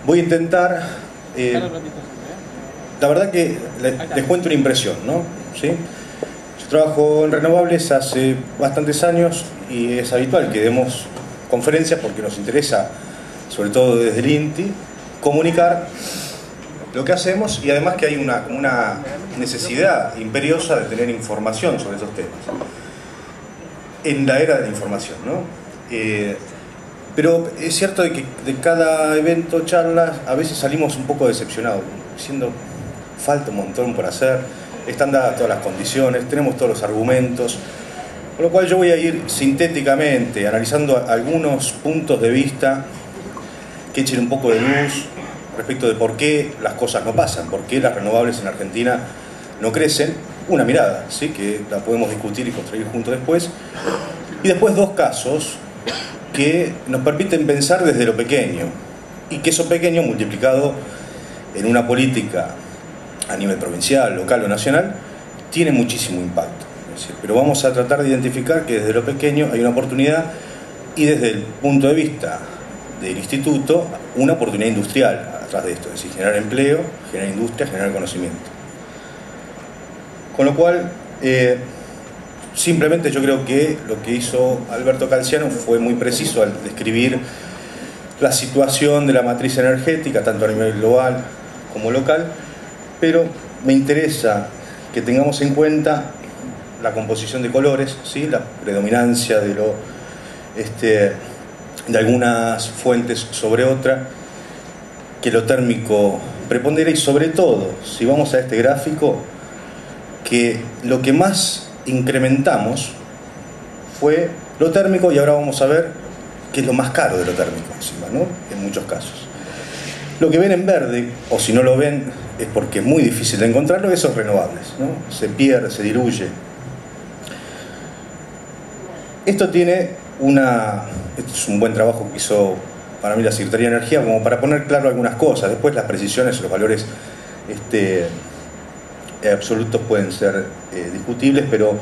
Voy a intentar... la verdad que les cuento una impresión, ¿no? ¿Sí? Yo trabajo en renovables hace bastantes años y es habitual que demos conferencias porque nos interesa, sobre todo desde el INTI, comunicar lo que hacemos y además que hay una necesidad imperiosa de tener información sobre estos temas en la era de la información, ¿no? Pero es cierto de que de cada evento, charlas, a veces salimos un poco decepcionados, diciendo, falta un montón por hacer, están dadas todas las condiciones, tenemos todos los argumentos, con lo cual yo voy a ir sintéticamente analizando algunos puntos de vista que echen un poco de luz respecto de por qué las cosas no pasan, por qué las renovables en Argentina no crecen. Una mirada, ¿sí?, que la podemos discutir y construir juntos después. Y después dos casos que nos permiten pensar desde lo pequeño y que eso pequeño multiplicado en una política a nivel provincial, local o nacional tiene muchísimo impacto. Es decir, pero vamos a tratar de identificar que desde lo pequeño hay una oportunidad y desde el punto de vista del instituto una oportunidad industrial atrás de esto, es decir, generar empleo, generar industria, generar conocimiento. Con lo cual, simplemente yo creo que lo que hizo Alberto Calciano fue muy preciso al describir la situación de la matriz energética, tanto a nivel global como local, pero me interesa que tengamos en cuenta la composición de colores, ¿sí?, la predominancia de algunas fuentes sobre otra, que lo térmico prepondera y sobre todo, si vamos a este gráfico, que lo que más incrementamos fue lo térmico y ahora vamos a ver qué es lo más caro de lo térmico encima, ¿no?, en muchos casos. Lo que ven en verde, o si no lo ven es porque es muy difícil de encontrarlo, esos renovables, ¿no? Se pierde, se diluye. Esto es un buen trabajo que hizo para mí la Secretaría de Energía como para poner claro algunas cosas. Después las precisiones, los valores absolutos pueden ser discutibles, pero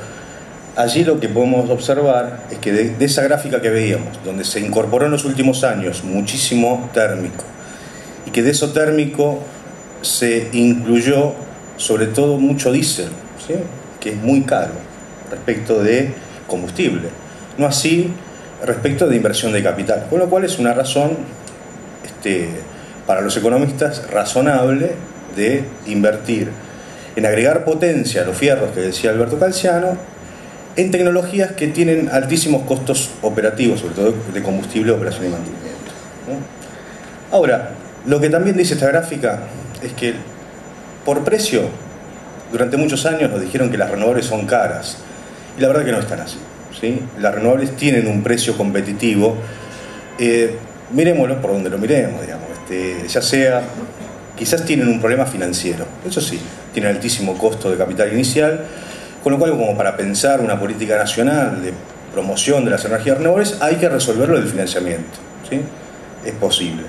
allí lo que podemos observar es que de esa gráfica que veíamos, donde se incorporó en los últimos años muchísimo térmico, y que de eso térmico se incluyó sobre todo mucho diésel, ¿sí?, que es muy caro respecto de combustible, no así respecto de inversión de capital, con lo cual es una razón para los economistas razonable de invertir en agregar potencia a los fierros que decía Alberto Calciano, en tecnologías que tienen altísimos costos operativos, sobre todo de combustible, operación y mantenimiento, ¿no? Ahora, lo que también dice esta gráfica es que por precio, durante muchos años nos dijeron que las renovables son caras, y la verdad que no están así, ¿sí? Las renovables tienen un precio competitivo, miremoslo por donde lo miremos, digamos, ya sea, quizás tienen un problema financiero, eso sí, tienen altísimo costo de capital inicial, con lo cual como para pensar una política nacional de promoción de las energías renovables hay que resolverlo del financiamiento, ¿sí? Es posible,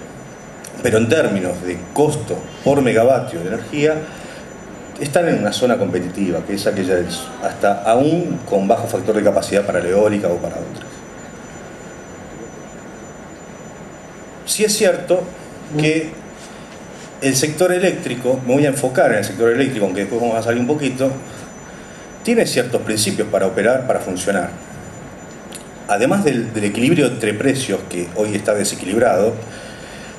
pero en términos de costo por megavatio de energía están en una zona competitiva, que es aquella hasta aún con bajo factor de capacidad para la eólica o para otras. Sí es cierto que el sector eléctrico, me voy a enfocar en el sector eléctrico, aunque después vamos a salir un poquito, tiene ciertos principios para operar, para funcionar. Además del equilibrio entre precios, que hoy está desequilibrado,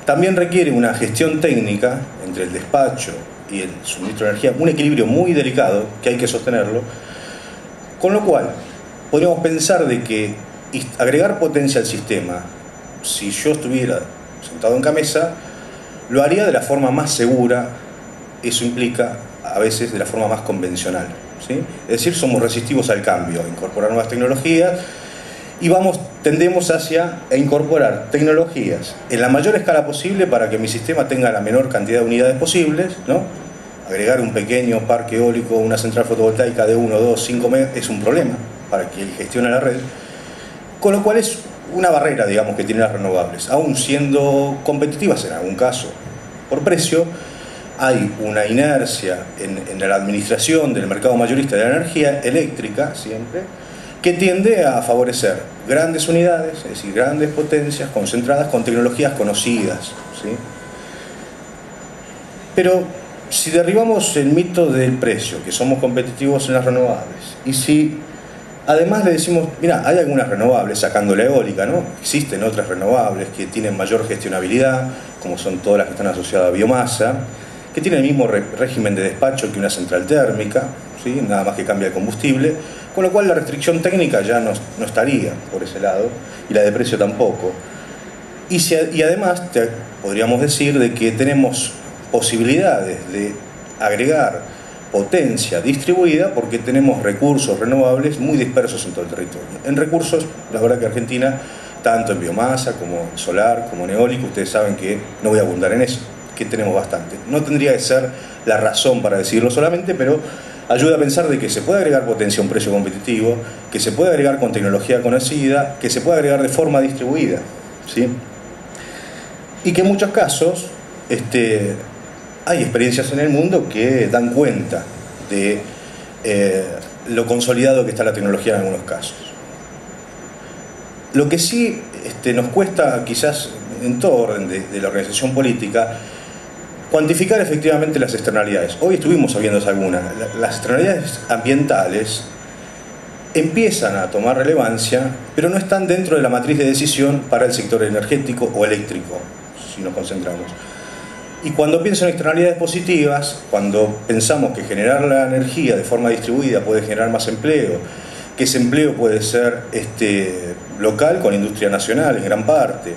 también requiere una gestión técnica entre el despacho y el suministro de energía, un equilibrio muy delicado que hay que sostenerlo, con lo cual podríamos pensar de que agregar potencia al sistema, si yo estuviera sentado en camisa, lo haría de la forma más segura, eso implica a veces de la forma más convencional, ¿sí? Es decir, somos resistivos al cambio, a incorporar nuevas tecnologías y tendemos hacia incorporar tecnologías en la mayor escala posible para que mi sistema tenga la menor cantidad de unidades posibles, ¿no? Agregar un pequeño parque eólico, una central fotovoltaica de 1, 2, 5 megas es un problema para que gestione la red, con lo cual es una barrera, digamos, que tienen las renovables, aún siendo competitivas en algún caso por precio. Hay una inercia en la administración del mercado mayorista de la energía eléctrica siempre, que tiende a favorecer grandes unidades, es decir, grandes potencias concentradas con tecnologías conocidas, ¿sí? Pero si derribamos el mito del precio, que somos competitivos en las renovables, y si además le decimos, mira, hay algunas renovables, sacando la eólica, ¿no? Existen otras renovables que tienen mayor gestionabilidad, como son todas las que están asociadas a biomasa, que tienen el mismo régimen de despacho que una central térmica, ¿sí? Nada más que cambia de combustible, con lo cual la restricción técnica ya no estaría por ese lado, y la de precio tampoco. Y además podríamos decir de que tenemos posibilidades de agregar potencia distribuida porque tenemos recursos renovables muy dispersos en todo el territorio. En recursos, la verdad que Argentina, tanto en biomasa como en solar, como en eólico, ustedes saben que no voy a abundar en eso, que tenemos bastante. No tendría que ser la razón para decirlo solamente, pero ayuda a pensar de que se puede agregar potencia a un precio competitivo, que se puede agregar con tecnología conocida, que se puede agregar de forma distribuida, ¿sí? Y que en muchos casos hay experiencias en el mundo que dan cuenta de lo consolidado que está la tecnología en algunos casos. Lo que sí nos cuesta, quizás en todo orden de la organización política, cuantificar efectivamente las externalidades. Hoy estuvimos sabiendo algunas. Las externalidades ambientales empiezan a tomar relevancia, pero no están dentro de la matriz de decisión para el sector energético o eléctrico, si nos concentramos. Y cuando pienso en externalidades positivas, cuando pensamos que generar la energía de forma distribuida puede generar más empleo, que ese empleo puede ser local con industria nacional en gran parte,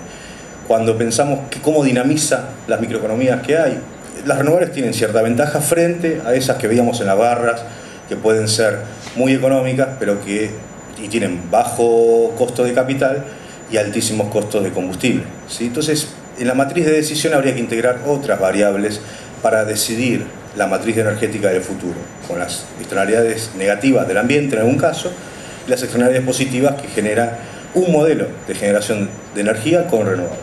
cuando pensamos que cómo dinamiza las microeconomías que hay, las renovables tienen cierta ventaja frente a esas que veíamos en las barras, que pueden ser muy económicas, pero y tienen bajo costo de capital y altísimos costos de combustible, ¿sí? Entonces, en la matriz de decisión habría que integrar otras variables para decidir la matriz energética del futuro, con las externalidades negativas del ambiente en algún caso, y las externalidades positivas que genera un modelo de generación de energía con renovables.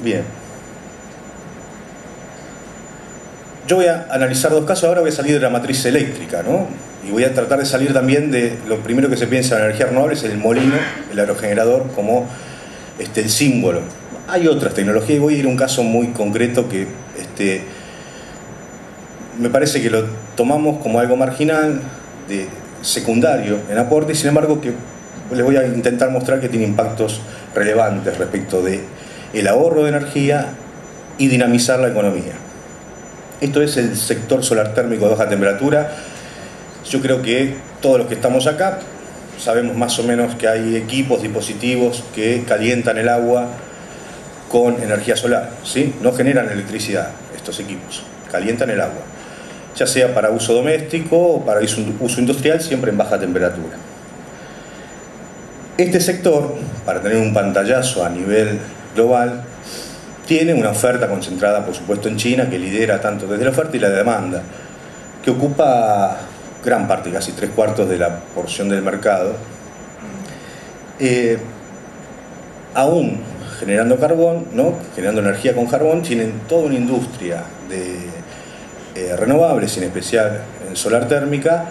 Bien. Yo voy a analizar dos casos, ahora voy a salir de la matriz eléctrica, ¿no? Y voy a tratar de salir también de lo primero que se piensa en energía renovable, es el molino, el aerogenerador, como el símbolo. Hay otras tecnologías, y voy a ir a un caso muy concreto que me parece que lo tomamos como algo marginal, secundario en aporte, y sin embargo que les voy a intentar mostrar que tiene impactos relevantes respecto del ahorro de energía y dinamizar la economía. Esto es el sector solar térmico de baja temperatura. Yo creo que todos los que estamos acá sabemos más o menos que hay equipos, dispositivos que calientan el agua con energía solar, ¿sí? No generan electricidad estos equipos, calientan el agua, ya sea para uso doméstico o para uso industrial, siempre en baja temperatura. Este sector, para tener un pantallazo a nivel global, tiene una oferta concentrada, por supuesto, en China, que lidera tanto desde la oferta y la demanda, que ocupa gran parte, casi 3/4 de la porción del mercado. Aún generando carbón, ¿no? Generando energía con carbón, tienen toda una industria de renovables, en especial en solar térmica,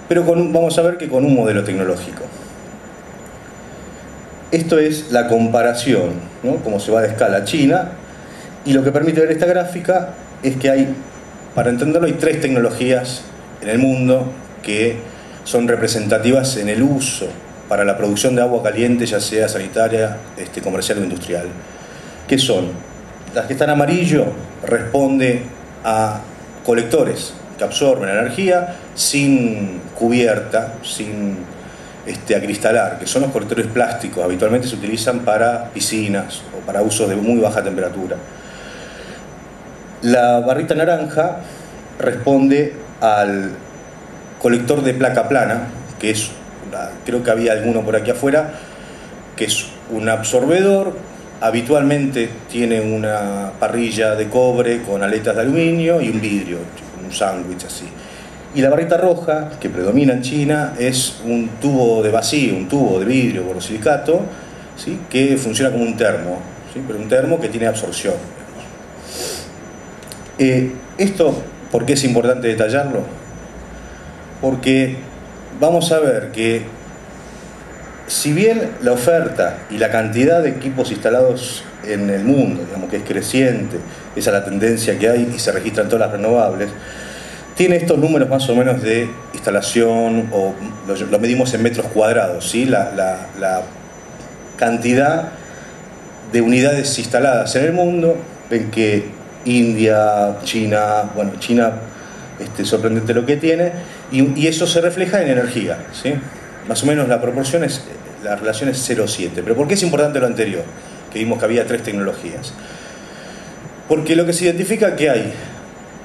pero vamos a ver que con un modelo tecnológico. Esto es la comparación, ¿no? Cómo se va de escala a China, y lo que permite ver esta gráfica es que hay, para entenderlo, hay 3 tecnologías en el mundo que son representativas en el uso para la producción de agua caliente, ya sea sanitaria, comercial o industrial. ¿Qué son? Las que están en amarillo responde a colectores que absorben energía sin cubierta, sin acristalar, que son los colectores plásticos, habitualmente se utilizan para piscinas o para usos de muy baja temperatura. La barrita naranja responde al colector de placa plana, que es, creo que había alguno por aquí afuera, que es un absorbedor, habitualmente tiene una parrilla de cobre con aletas de aluminio y un vidrio, un sándwich así. Y la barrita roja, que predomina en China, es un tubo de vacío, un tubo de vidrio borosilicato, ¿sí? Que funciona como un termo, ¿sí? Pero un termo que tiene absorción. Esto, ¿por qué es importante detallarlo? porque vamos a ver que si bien la oferta y la cantidad de equipos instalados en el mundo, digamos que es creciente, esa es la tendencia que hay y se registran todas las renovables, tiene estos números más o menos de instalación, o lo medimos en metros cuadrados, ¿sí? La cantidad de unidades instaladas en el mundo, ven que India, China, bueno, China, sorprendente lo que tiene, y eso se refleja en energía, ¿sí? Más o menos la proporción es, la relación es 0,7. ¿Pero por qué es importante lo anterior? Que vimos que había 3 tecnologías. Porque lo que se identifica es que hay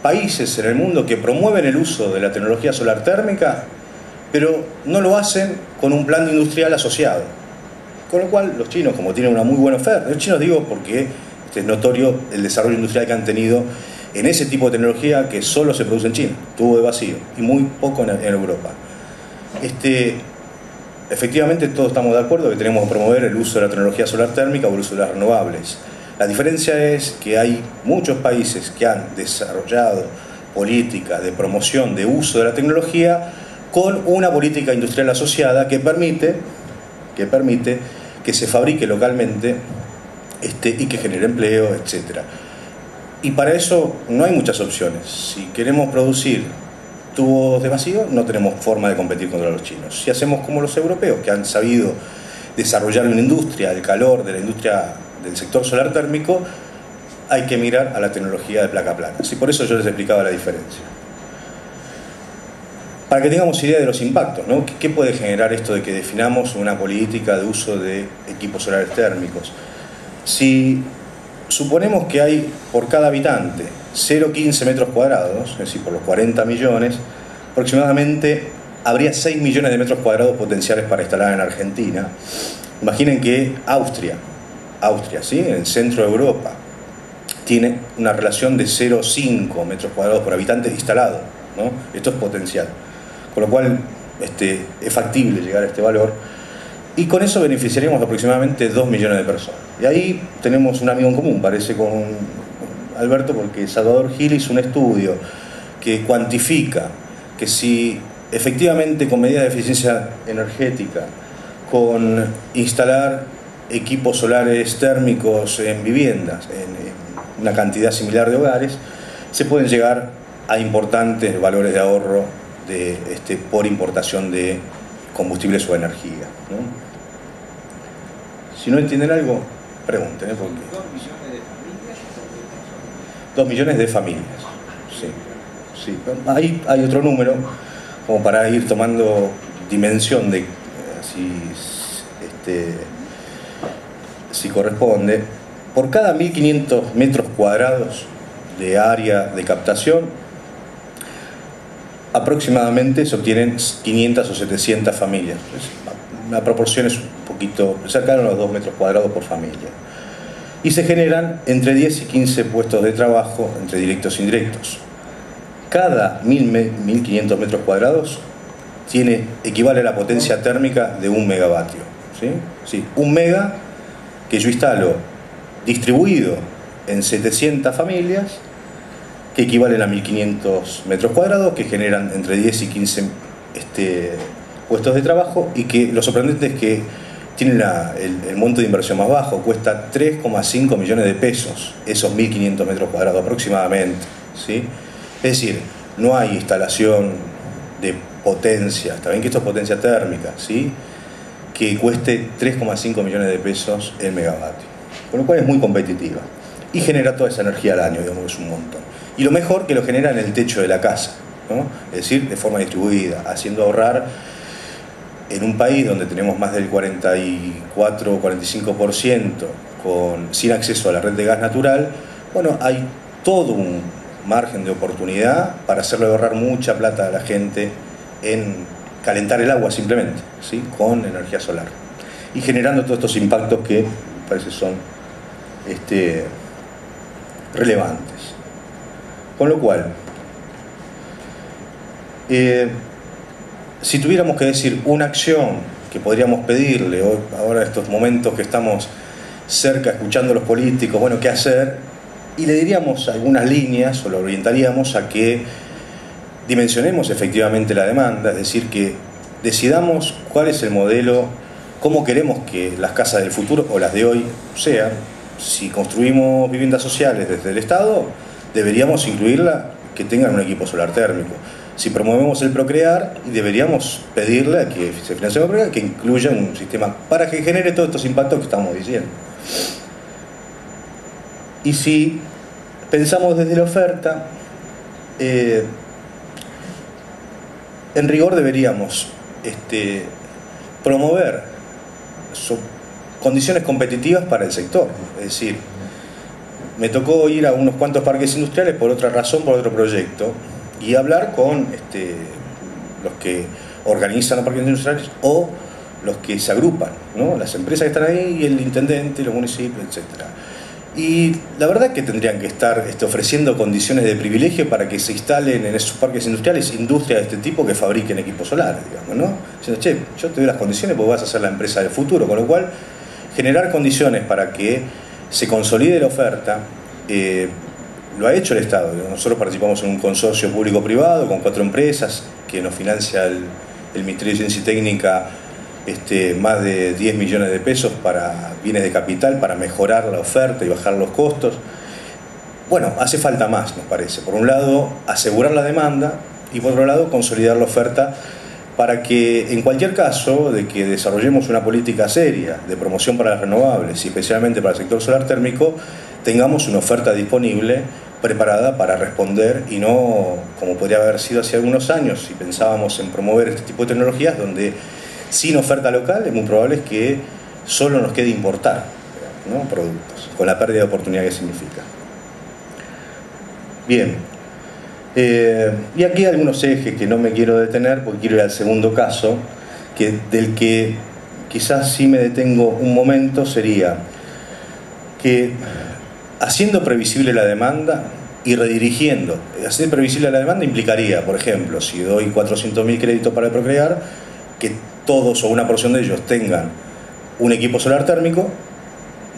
países en el mundo que promueven el uso de la tecnología solar térmica, pero no lo hacen con un plan industrial asociado. Con lo cual los chinos, como tienen una muy buena oferta, los chinos digo porque es notorio el desarrollo industrial que han tenido en ese tipo de tecnología que solo se produce en China, tubo de vacío, y muy poco en Europa. Efectivamente todos estamos de acuerdo que tenemos que promover el uso de la tecnología solar térmica o el uso de las renovables. La diferencia es que hay muchos países que han desarrollado políticas de promoción de uso de la tecnología con una política industrial asociada que permite que se fabrique localmente y que genere empleo, etc. Y para eso no hay muchas opciones. Si queremos producir tubos de vacío, no tenemos forma de competir contra los chinos. Si hacemos como los europeos, que han sabido desarrollar una industria del calor, de la industria del sector solar térmico, hay que mirar a la tecnología de placa plana. Y por eso yo les explicaba la diferencia. Para que tengamos idea de los impactos, ¿no? ¿Qué puede generar esto de que definamos una política de uso de equipos solares térmicos? Si suponemos que hay por cada habitante 0,15 metros cuadrados, es decir, por los 40 millones, aproximadamente habría 6 millones de metros cuadrados potenciales para instalar en Argentina. Imaginen que Austria, ¿sí? En el centro de Europa, tiene una relación de 0,5 metros cuadrados por habitante instalado, ¿no? Esto es potencial. Con lo cual es factible llegar a este valor. Y con eso beneficiaríamos aproximadamente 2 millones de personas. Y ahí tenemos un amigo en común, parece con Alberto, porque Salvador Gil hizo un estudio que cuantifica que si efectivamente con medidas de eficiencia energética, con instalar equipos solares térmicos en viviendas, en una cantidad similar de hogares, se pueden llegar a importantes valores de ahorro por importación de combustibles o energía, ¿no? Si no entienden algo, pregunten, ¿por qué? ¿2 millones de familias? 2 millones de familias, sí. Sí. Ahí hay otro número, como para ir tomando dimensión de si corresponde. Por cada 1.500 metros cuadrados de área de captación, aproximadamente se obtienen 500 o 700 familias. La proporción es un poquito cercana a los 2 metros cuadrados por familia. Y se generan entre 10 y 15 puestos de trabajo entre directos e indirectos. Cada 1.500 metros cuadrados equivale a la potencia térmica de 1 megavatio. ¿Sí? Sí, 1 mega que yo instalo distribuido en 700 familias, que equivalen a 1.500 metros cuadrados, que generan entre 10 y 15 puestos de trabajo, y que lo sorprendente es que tienen el monto de inversión más bajo, cuesta 3,5 millones de pesos, esos 1.500 metros cuadrados aproximadamente, ¿sí? Es decir, no hay instalación de potencia, está bien que esto es potencia térmica, ¿sí? Que cueste 3,5 millones de pesos el megavatio, con lo cual es muy competitiva y genera toda esa energía al año, digamos, es un montón. Y lo mejor que lo genera en el techo de la casa, ¿no? Es decir, de forma distribuida, haciendo ahorrar en un país donde tenemos más del 44 o 45% sin acceso a la red de gas natural. Bueno, hay todo un margen de oportunidad para hacerle ahorrar mucha plata a la gente en calentar el agua simplemente, ¿sí? Con energía solar, y generando todos estos impactos que parece son relevantes. Con lo cual, si tuviéramos que decir una acción que podríamos pedirle ahora en estos momentos que estamos cerca escuchando a los políticos, bueno, qué hacer, y le diríamos algunas líneas o lo orientaríamos a que dimensionemos efectivamente la demanda, es decir, que decidamos cuál es el modelo, cómo queremos que las casas del futuro o las de hoy sean. Si construimos viviendas sociales desde el Estado, deberíamos incluirla que tengan un equipo solar térmico. Si promovemos el procrear, deberíamos pedirle a que se financie el procrear, que incluya un sistema para que genere todos estos impactos que estamos diciendo. Y si pensamos desde la oferta, en rigor deberíamos promover condiciones competitivas para el sector. Es decir, me tocó ir a unos cuantos parques industriales por otra razón, por otro proyecto, y hablar con los que organizan los parques industriales o los que se agrupan, ¿no? Las empresas que están ahí, y el intendente, los municipios, etc. Y la verdad que tendrían que estar ofreciendo condiciones de privilegio para que se instalen en esos parques industriales industrias de este tipo que fabriquen equipos solares, digamos, ¿no? Diciendo, che, yo te doy las condiciones porque vas a ser la empresa del futuro, con lo cual generar condiciones para que se consolide la oferta. Lo ha hecho el Estado. Nosotros participamos en un consorcio público-privado con 4 empresas que nos financia el Ministerio de Ciencia y Técnica más de 10 millones de pesos para bienes de capital, para mejorar la oferta y bajar los costos. Bueno, hace falta más, nos parece. Por un lado, asegurar la demanda y por otro lado, consolidar la oferta para que en cualquier caso de que desarrollemos una política seria de promoción para las renovables y especialmente para el sector solar térmico, tengamos una oferta disponible preparada para responder y no como podría haber sido hace algunos años si pensábamos en promover este tipo de tecnologías donde sin oferta local es muy probable que solo nos quede importar, ¿no?, productos, con la pérdida de oportunidad que significa. Bien, y aquí hay algunos ejes que no me quiero detener porque quiero ir al segundo caso, del que quizás sí me detengo un momento, sería que haciendo previsible la demanda y redirigiendo, hacer previsible la demanda implicaría, por ejemplo, si doy 400.000 créditos para el procrear, que todos o una porción de ellos tengan un equipo solar térmico,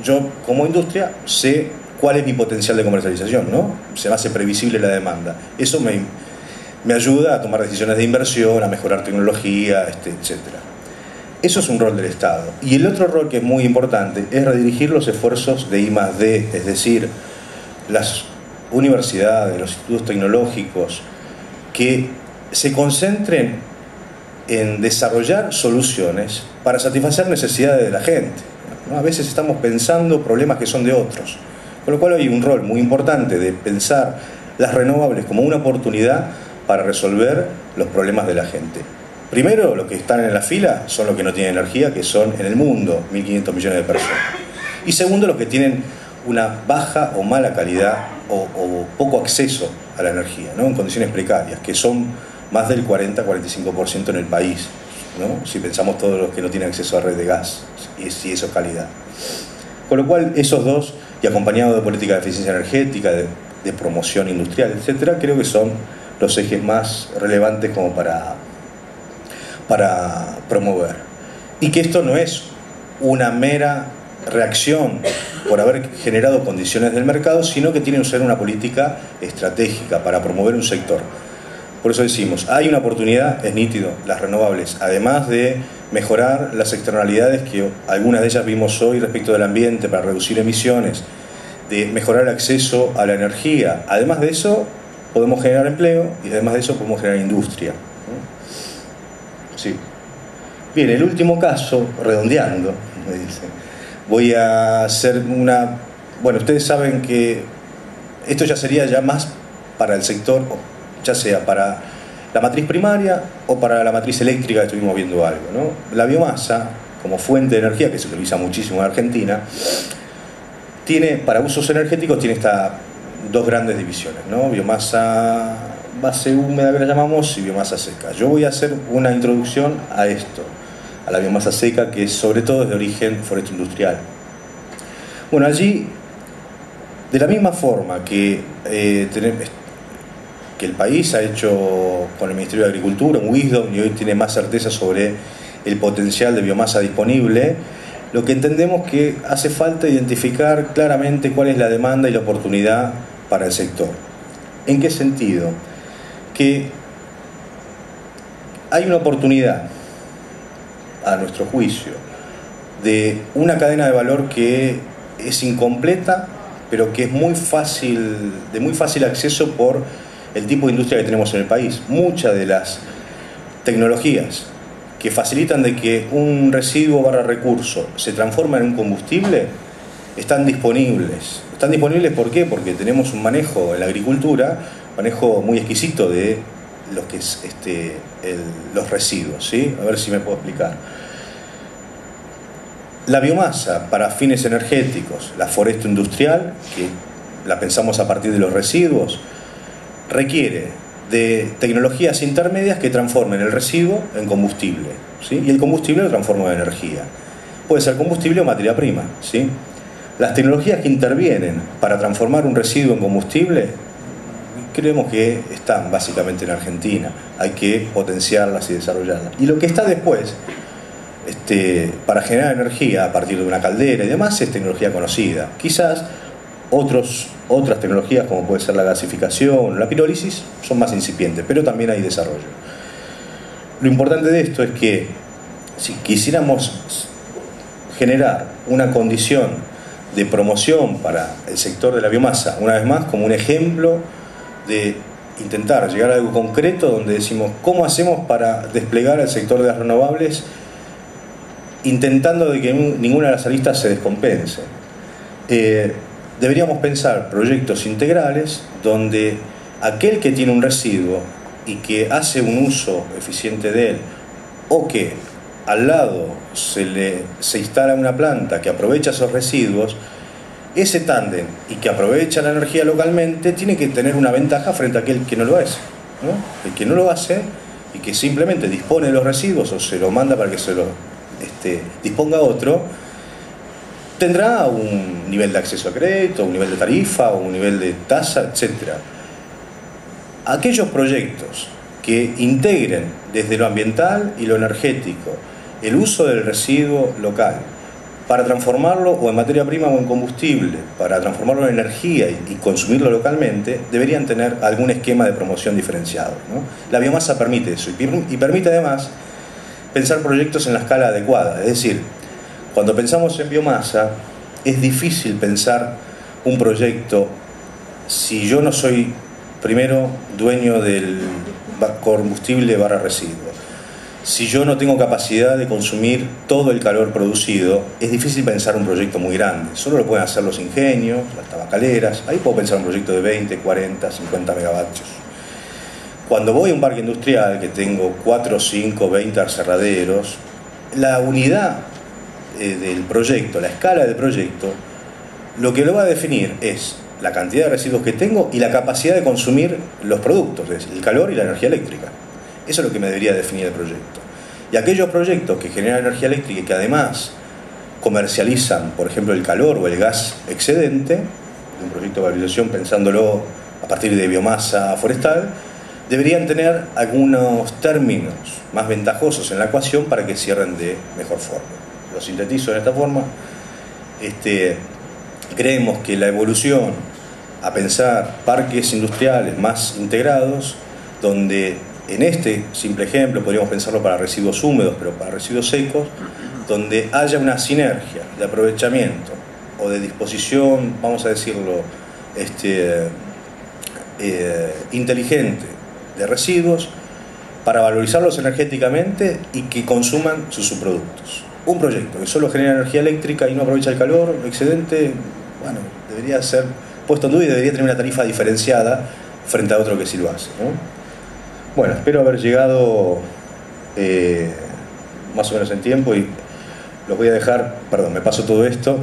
yo como industria sé cuál es mi potencial de comercialización, ¿no? Se me hace previsible la demanda. Eso me ayuda a tomar decisiones de inversión, a mejorar tecnología, etcétera. Eso es un rol del Estado. Y el otro rol que es muy importante es redirigir los esfuerzos de I+D, es decir, las universidades, los institutos tecnológicos, que se concentren en desarrollar soluciones para satisfacer necesidades de la gente, ¿no? A veces estamos pensando problemas que son de otros, con lo cual hay un rol muy importante de pensar las renovables como una oportunidad para resolver los problemas de la gente. Primero, los que están en la fila son los que no tienen energía, que son en el mundo 1.500 millones de personas. Y segundo, los que tienen una baja o mala calidad o poco acceso a la energía, ¿no?, en condiciones precarias, que son más del 40-45% en el país, ¿no?, si pensamos todos los que no tienen acceso a red de gas, y si eso es calidad. Con lo cual, esos dos, y acompañado de política de eficiencia energética, de promoción industrial, etcétera, creo que son los ejes más relevantes como para promover. Y que esto no es una mera reacción por haber generado condiciones del mercado, sino que tiene que ser una política estratégica para promover un sector. Por eso decimos, hay una oportunidad, es nítido, las renovables, además de mejorar las externalidades que algunas de ellas vimos hoy respecto del ambiente para reducir emisiones, de mejorar el acceso a la energía. Además de eso, podemos generar empleo y además de eso podemos generar industria. Sí. Bien, el último caso, redondeando, me dice, voy a hacer una... Bueno, ustedes saben que esto ya sería ya más para el sector, ya sea para la matriz primaria o para la matriz eléctrica, que estuvimos viendo algo, ¿no? La biomasa, como fuente de energía, que se utiliza muchísimo en Argentina, tiene, para usos energéticos, tiene estas dos grandes divisiones, ¿no? Biomasa base húmeda, que la llamamos, y biomasa seca. Yo voy a hacer una introducción a esto, a la biomasa seca, que sobre todo es de origen forestal industrial. Bueno, allí, de la misma forma que el país ha hecho con el Ministerio de Agricultura un Wisdom y hoy tiene más certeza sobre el potencial de biomasa disponible, lo que entendemos que hace falta identificar claramente cuál es la demanda y la oportunidad para el sector. ¿En qué sentido? Que hay una oportunidad, a nuestro juicio, de una cadena de valor que es incompleta, pero que es de muy fácil acceso por el tipo de industria que tenemos en el país. Muchas de las tecnologías que facilitan de que un residuo / recurso se transforma en un combustible están disponibles. ¿Están disponibles por qué? Porque tenemos un manejo en la agricultura, manejo muy exquisito de lo que es los residuos, ¿sí? A ver si me puedo explicar. La biomasa para fines energéticos, la foresta industrial, que la pensamos a partir de los residuos, requiere de tecnologías intermedias que transformen el residuo en combustible, ¿sí? Y el combustible lo transforma en energía. Puede ser combustible o materia prima, ¿sí? Las tecnologías que intervienen para transformar un residuo en combustible, creemos que están básicamente en Argentina. Hay que potenciarlas y desarrollarlas. Y lo que está después, para generar energía a partir de una caldera y demás, es tecnología conocida. Quizás otras tecnologías, como puede ser la gasificación, la pirólisis, son más incipientes, pero también hay desarrollo. Lo importante de esto es que si quisiéramos generar una condición de promoción para el sector de la biomasa, una vez más como un ejemplo de intentar llegar a algo concreto, donde decimos cómo hacemos para desplegar el sector de las renovables, intentando de que ninguna de las aristas se descompense. Deberíamos pensar proyectos integrales donde aquel que tiene un residuo y que hace un uso eficiente de él, o que al lado se instala una planta que aprovecha esos residuos, ese tándem y que aprovecha la energía localmente tiene que tener una ventaja frente a aquel que no lo hace, ¿no? El que no lo hace y que simplemente dispone de los residuos o se lo manda para que se lo disponga otro, tendrá un nivel de acceso a crédito, un nivel de tarifa, un nivel de tasa, etc. Aquellos proyectos que integren desde lo ambiental y lo energético el uso del residuo local para transformarlo o en materia prima o en combustible, para transformarlo en energía y consumirlo localmente, deberían tener algún esquema de promoción diferenciado, ¿no? La biomasa permite eso y permite además pensar proyectos en la escala adecuada. Es decir, cuando pensamos en biomasa es difícil pensar un proyecto si yo no soy primero dueño del combustible / residuo. Si yo no tengo capacidad de consumir todo el calor producido, es difícil pensar un proyecto muy grande. Solo lo pueden hacer los ingenios, las tabacaleras. Ahí puedo pensar un proyecto de 20, 40, 50 megavatios. Cuando voy a un parque industrial que tengo 4, 5, 20 aserraderos, la unidad del proyecto, la escala del proyecto, lo que lo va a definir es la cantidad de residuos que tengo y la capacidad de consumir los productos, es decir, el calor y la energía eléctrica. Eso es lo que me debería definir el proyecto. Y aquellos proyectos que generan energía eléctrica y que además comercializan, por ejemplo, el calor o el gas excedente, un proyecto de valorización pensándolo a partir de biomasa forestal, deberían tener algunos términos más ventajosos en la ecuación para que cierren de mejor forma. Lo sintetizo de esta forma. Creemos que la evolución a pensar parques industriales más integrados, donde en este simple ejemplo podríamos pensarlo para residuos húmedos, pero para residuos secos, donde haya una sinergia de aprovechamiento o de disposición, vamos a decirlo, inteligente de residuos para valorizarlos energéticamente y que consuman sus subproductos. Un proyecto que solo genera energía eléctrica y no aprovecha el calor excedente, bueno, debería ser puesto en duda y debería tener una tarifa diferenciada frente a otro que sí lo hace, ¿no? Bueno, espero haber llegado más o menos en tiempo y los voy a dejar, perdón, me paso todo esto,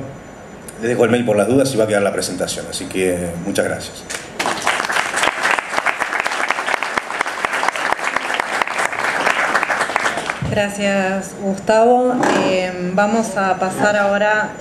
les dejo el mail por las dudas y va a quedar la presentación, así que muchas gracias. Gracias, Gustavo. Vamos a pasar ahora